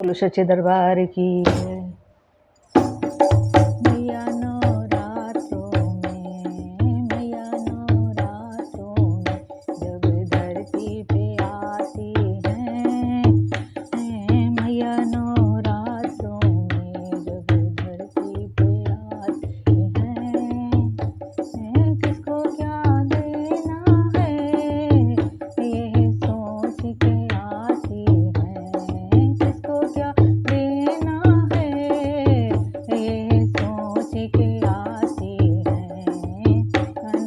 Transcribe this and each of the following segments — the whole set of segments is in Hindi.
बोलो सच्चे दरबार की जय। मैया नवरात्रों में, मैया नवरात्रों में जब धरती पे आती हैं, मैया नवरात्रों में जब धरती पे आती हैं, किसको क्या देना है ये सोच के आती हैं, किसको क्या देना है ये सोच के आती हैं,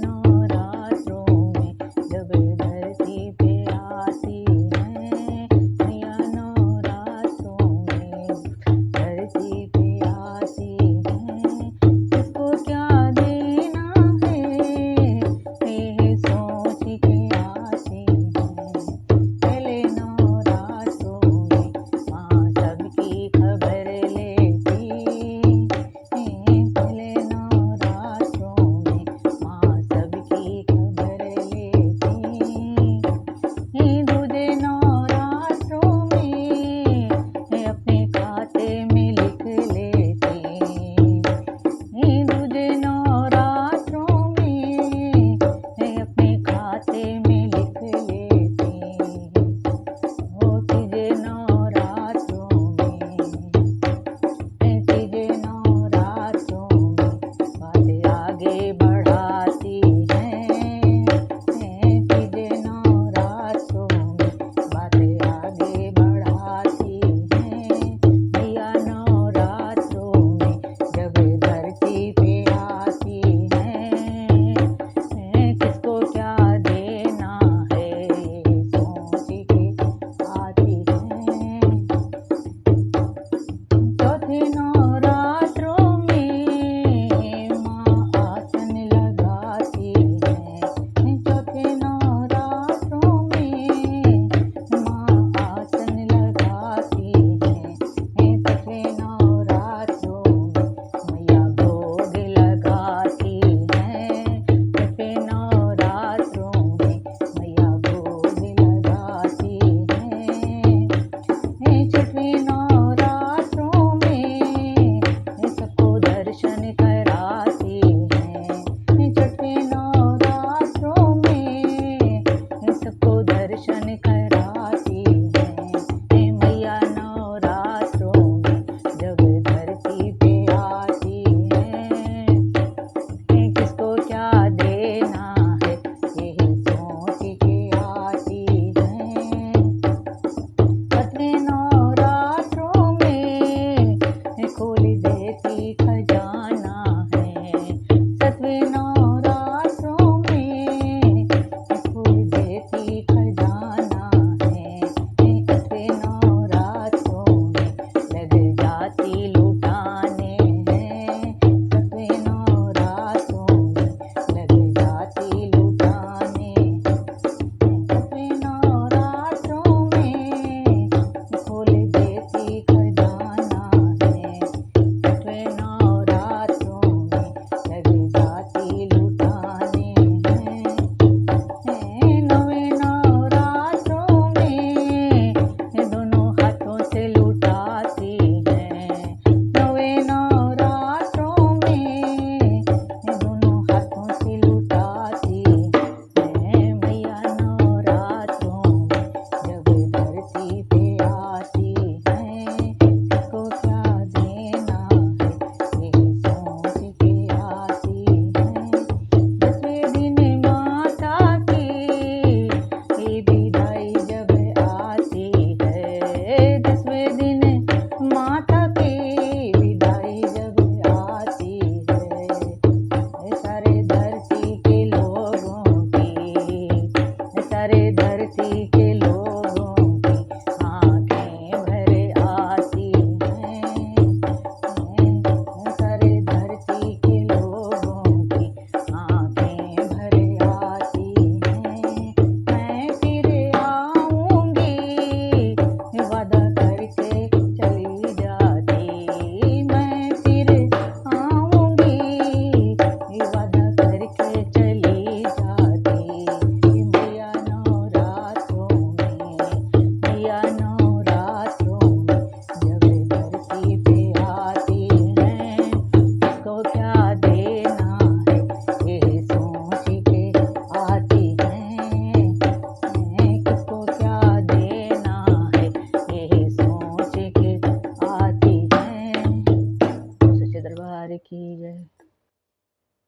नवरात्रों में जब धरती पे आती हैं, मैया नवरात्रों में धरती पे आती हैं, किसको क्या देना है ये सोच के आती हैं। पहले नवरात्रों में माँ सबकी खबर लेती, पहले नवरात्रों में माँ सबकी खबर लेती, दूजे नवरात्रों में अपने खाते में लिख लेती, दूजे नवरात्रों में अपने खाते में लिख लेती, तीजे नवरात्रों में, तीजे नवरात्रों में बातें आगे बढ़ाती हैं, तीजे नवरात्रों में बातें आगे बढ़ाती हैं, मैया नवरात्रों में जब धरती पे आती हैं, किसको क्या देना है सोच के आती हैं। चौथे नवरात्रों में माँ आसन लगाती हैं, चौथे नवरात्रों में माँ आसन लगाती हैं, छठे नवरात्रों में मैया भोग लगाती हैं, छठे नवरात्रों में मैया भोग लगाती हैं, छठे नवरात्रों में सबको दर्शन कराती हैं, छठे नवरात्रों में सबको दर्शन कराती हैं, मैया नवरात्रों में जब धरती पे आती हैं, किसको क्या देना है यही सोच के आती हैं। सातवें नवरात्रों में खोल देती खजाना है, सातवें नवरात्रों में खोल देती खजाना है, आठवें नवरात्रों में लग जाती लुटाने हैं, सातवें नवरात्रों में लग जाती लुटाने, सातवें नवरात्रों में खोल देती खजाना है, आठवें नवरात्रों में लग जाती लुटाने हैं, नौवें नवरात्रों में दोनों हाथों से लुटाती हैं, नौवें नवरात्रों में दोनों हाथों से लुटाती हैं, मैया नवरात्रों में जब धरती पे आती हैं, किसको क्या देना है यही सोच के आती हैं। 10वें दिन माता की विदाई जब आती है, 10वें दिन माता की विदाई जब आती है, सारे धरती के लोगों की, सारे धरती के लोगों की आंखें भर आती हैं, सारे धरती के लोगों की आंखें भर आती हैं, मैं फिर आऊंगी वादा करके की जय।